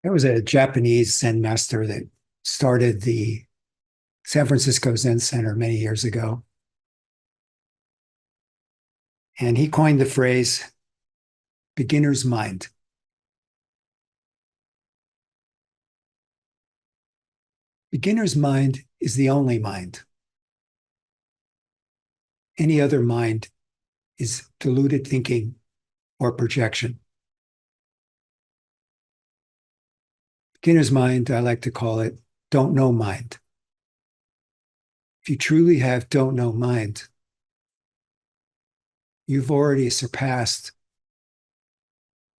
There was a Japanese Zen master that started the San Francisco Zen Center many years ago. And he coined the phrase beginner's mind. Beginner's mind is the only mind. Any other mind is deluded thinking or projection. Beginner's mind, I like to call it don't know mind. If you truly have don't know mind, you've already surpassed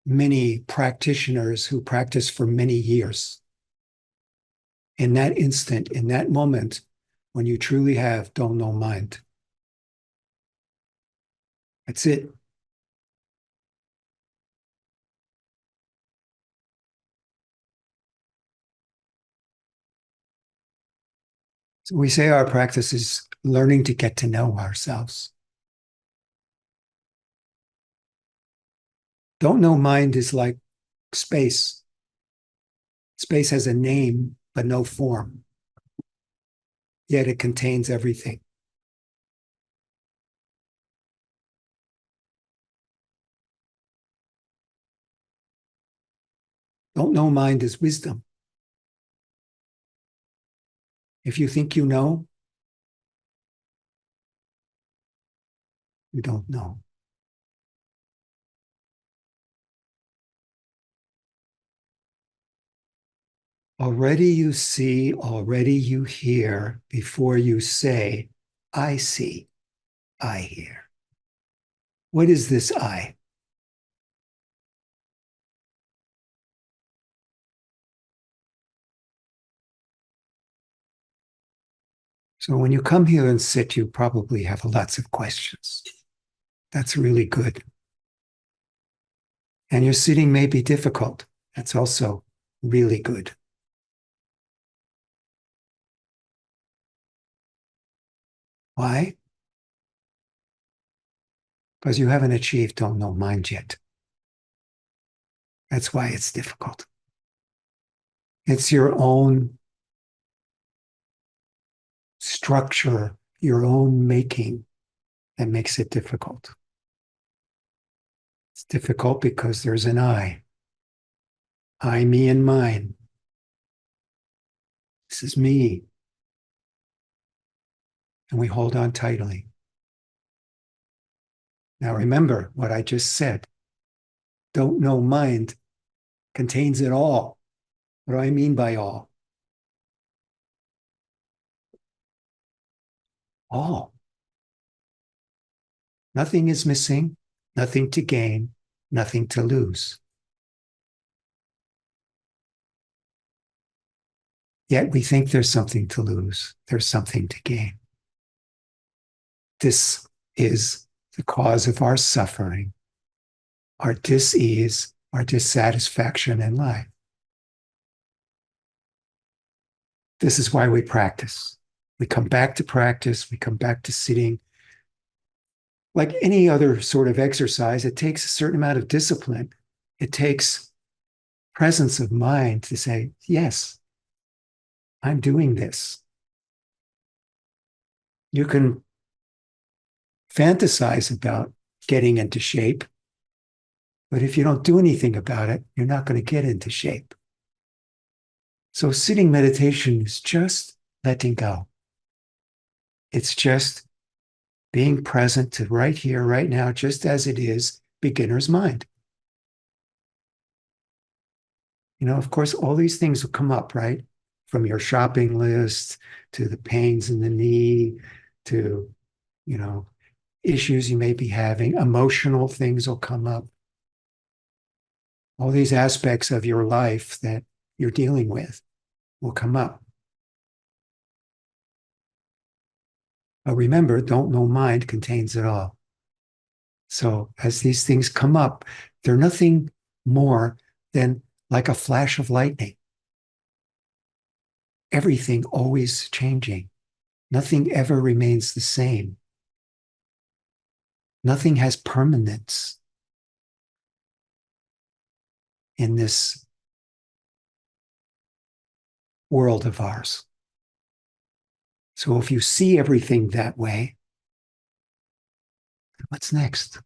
many practitioners who practice for many years. In that instant, in that moment, when you truly have don't know mind, that's it. So we say our practice is learning to get to know ourselves. Don't know mind is like space. Space has a name, but no form, yet it contains everything. Don't know mind is wisdom. If you think you know, you don't know. Already you see, already you hear before you say, I see, I hear. What is this I? So when you come here and sit, you probably have lots of questions. That's really good. And your sitting may be difficult. That's also really good. Why? Because you haven't achieved don't know mind yet. That's why it's difficult. It's your own structure, your own making that makes it difficult. It's difficult because there's an I, me, and mine. This is me. And we hold on tightly. Now remember what I just said. Don't know mind contains it all. What do I mean by all? All. Nothing is missing, nothing to gain, nothing to lose. Yet we think there's something to lose, there's something to gain. This is the cause of our suffering, our dis-ease, our dissatisfaction in life. This is why we practice. We come back to practice, we come back to sitting. Like any other sort of exercise, it takes a certain amount of discipline. It takes presence of mind to say, yes, I'm doing this. You can fantasize about getting into shape, but if you don't do anything about it, you're not going to get into shape. So sitting meditation is just letting go. It's just being present to right here, right now, just as it is, beginner's mind. You know, of course, all these things will come up, right? From your shopping list to the pains in the knee to, you know, issues you may be having, emotional things will come up. All these aspects of your life that you're dealing with will come up. But remember, don't know mind contains it all. So as these things come up, they're nothing more than like a flash of lightning. Everything always changing. Nothing ever remains the same. Nothing has permanence in this world of ours. So if you see everything that way, what's next?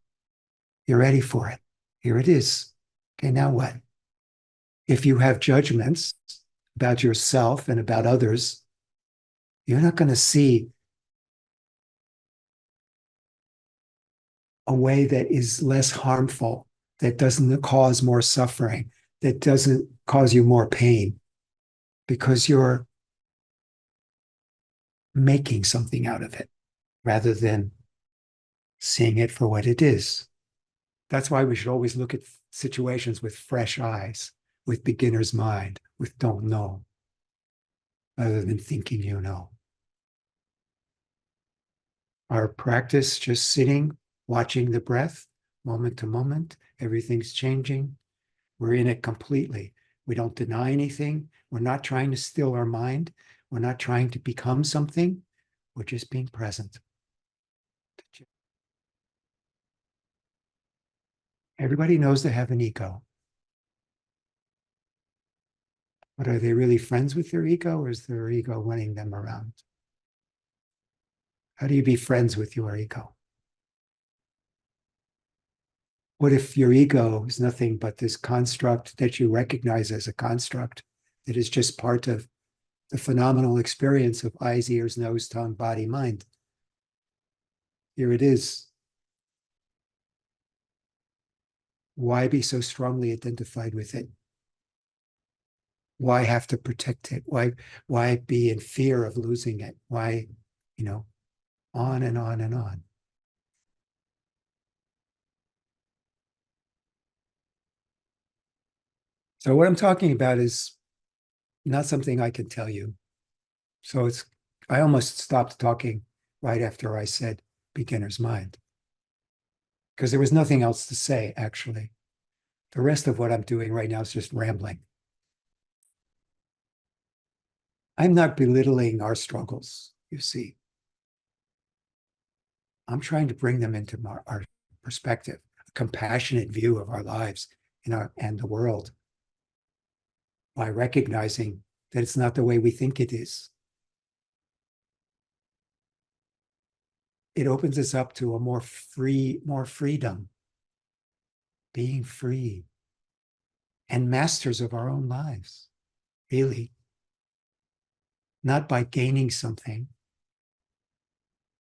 You're ready for it. Here it is. Okay, now what? If you have judgments about yourself and about others, you're not going to see a way that is less harmful, that doesn't cause more suffering, that doesn't cause you more pain, because you're making something out of it rather than seeing it for what it is. That's why we should always look at situations with fresh eyes, with beginner's mind, with don't know, rather than thinking you know. Our practice, just sitting, watching the breath, moment to moment, everything's changing. We're in it completely. We don't deny anything. We're not trying to still our mind. We're not trying to become something. We're just being present. Everybody knows they have an ego. But are they really friends with their ego, or is their ego running them around? How do you be friends with your ego? What if your ego is nothing but this construct that you recognize as a construct that is just part of the phenomenal experience of eyes, ears, nose, tongue, body, mind? Here it is. Why be so strongly identified with it? Why have to protect it? Why be in fear of losing it? Why, you know, on and on and on. So what I'm talking about is not something I can tell you. So I almost stopped talking right after I said beginner's mind, because there was nothing else to say, actually. The rest of what I'm doing right now is just rambling. I'm not belittling our struggles, you see. I'm trying to bring them into our perspective, a compassionate view of our lives and the world, by recognizing that it's not the way we think it is. It opens us up to a more freedom, being free and masters of our own lives, really. Not by gaining something,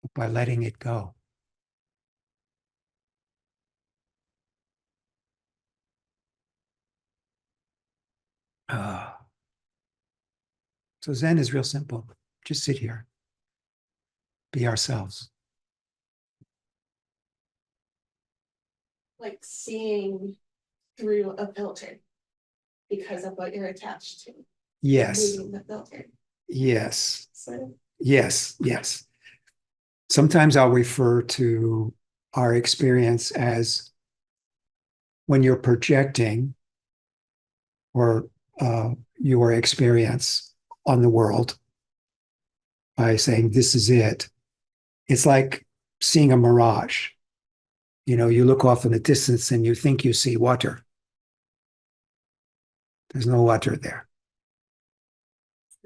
but by letting it go. Ah. So Zen is real simple. Just sit here, be ourselves. Like seeing through a filter because of what you're attached to. Yes. Removing the filter. Yes. So Yes. Yes. Sometimes I'll refer to our experience as when you're projecting or your experience on the world by saying, this is it. It's like seeing a mirage. You know, you look off in the distance and you think you see water. There's no water there.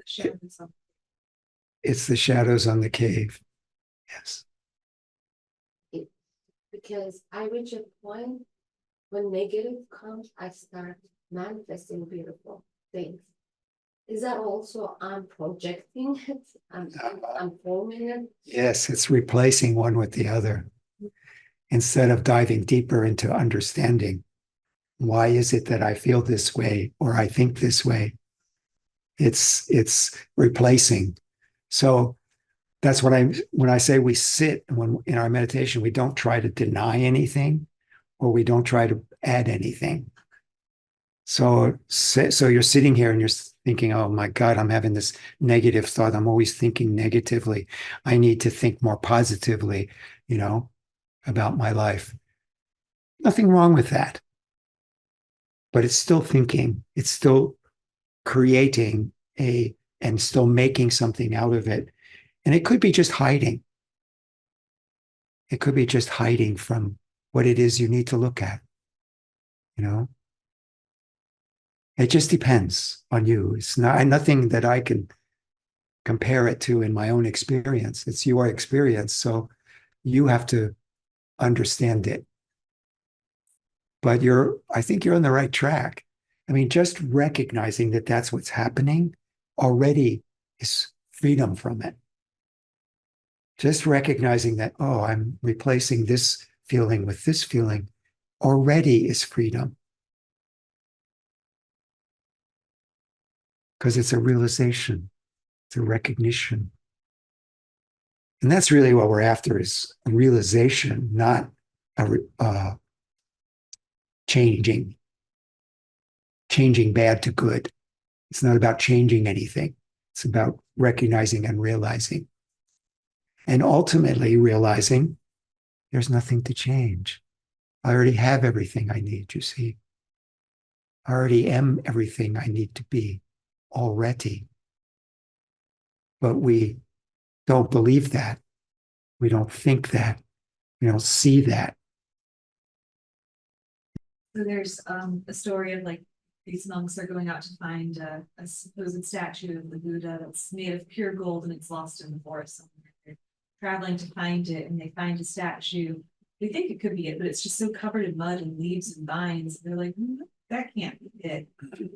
the shadows of It's the shadows on the cave. Yes. it because I reach a point when negative comes, I start manifesting beautiful things. Is that also I'm projecting it? I'm forming it. Yes, it's replacing one with the other instead of diving deeper into understanding. Why is it that I feel this way or I think this way? It's replacing. So that's what when I say we sit when in our meditation, we don't try to deny anything or we don't try to add anything. So you're sitting here and you're thinking, oh my God, I'm having this negative thought. I'm always thinking negatively. I need to think more positively, you know, about my life. Nothing wrong with that, but it's still thinking. It's still creating and still making something out of it. And it could be just hiding. It could be just hiding from what it is you need to look at, you know? It just depends on you. It's not nothing that I can compare it to in my own experience. It's your experience. So you have to understand it. But I think you're on the right track. I mean, just recognizing that that's what's happening already is freedom from it. Just recognizing that, oh, I'm replacing this feeling with this feeling already is freedom. Because it's a realization, it's a recognition. And that's really what we're after is a realization, not changing, changing bad to good. It's not about changing anything. It's about recognizing and realizing. And ultimately realizing there's nothing to change. I already have everything I need, you see. I already am everything I need to be already. But we don't believe that. We don't think that. We don't see that. So there's a story of like these monks are going out to find a supposed statue of the Buddha that's made of pure gold and it's lost in the forest somewhere. They're traveling to find it and they find a statue. They think it could be it, but it's just so covered in mud and leaves and vines. They're like, that can't be it.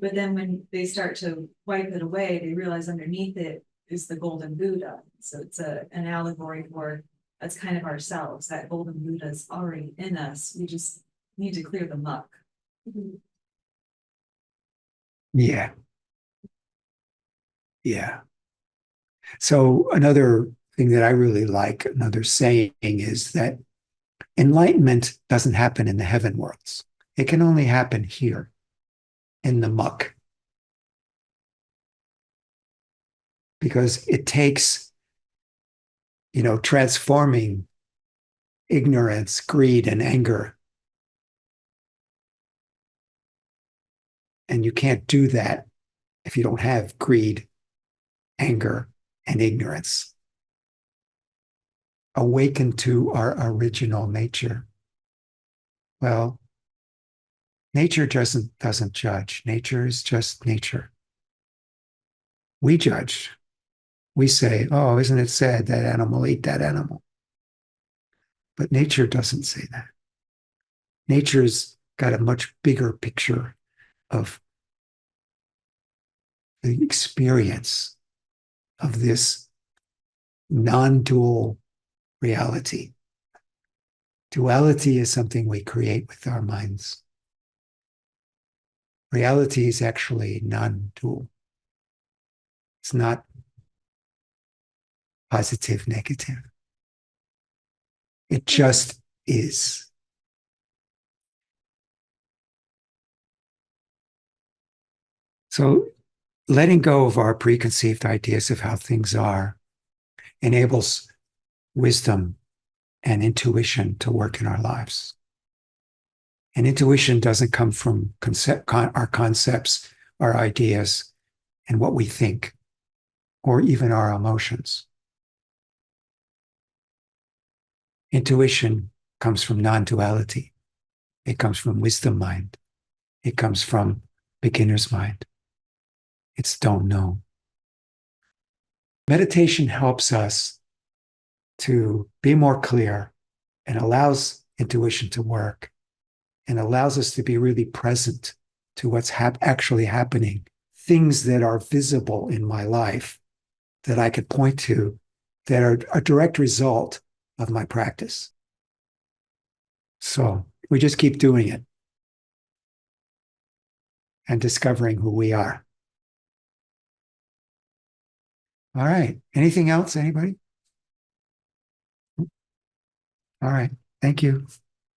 But then when they start to wipe it away, they realize underneath it is the golden Buddha. So it's an allegory for that's kind of ourselves. That golden Buddha is already in us. We just need to clear the muck. Yeah. Yeah. So another thing that I really like, another saying is that enlightenment doesn't happen in the heaven worlds. It can only happen here in the muck. Because it takes, transforming ignorance, greed, and anger. And you can't do that if you don't have greed, anger, and ignorance. Awaken to our original nature. Well, nature doesn't judge. Nature is just nature. We judge. We say, oh, isn't it sad that animal ate that animal? But nature doesn't say that. Nature's got a much bigger picture of the experience of this non-dual reality. Duality is something we create with our minds. Reality is actually non-dual. It's not positive, negative. It just is. So letting go of our preconceived ideas of how things are enables wisdom and intuition to work in our lives. And intuition doesn't come from our concepts, our ideas, and what we think, or even our emotions. Intuition comes from non-duality. It comes from wisdom mind. It comes from beginner's mind. It's don't know. Meditation helps us to be more clear and allows intuition to work and allows us to be really present to what's actually happening, things that are visible in my life that I could point to that are a direct result of my practice. So we just keep doing it and discovering who we are. All right. Anything else, anybody? All right. Thank you.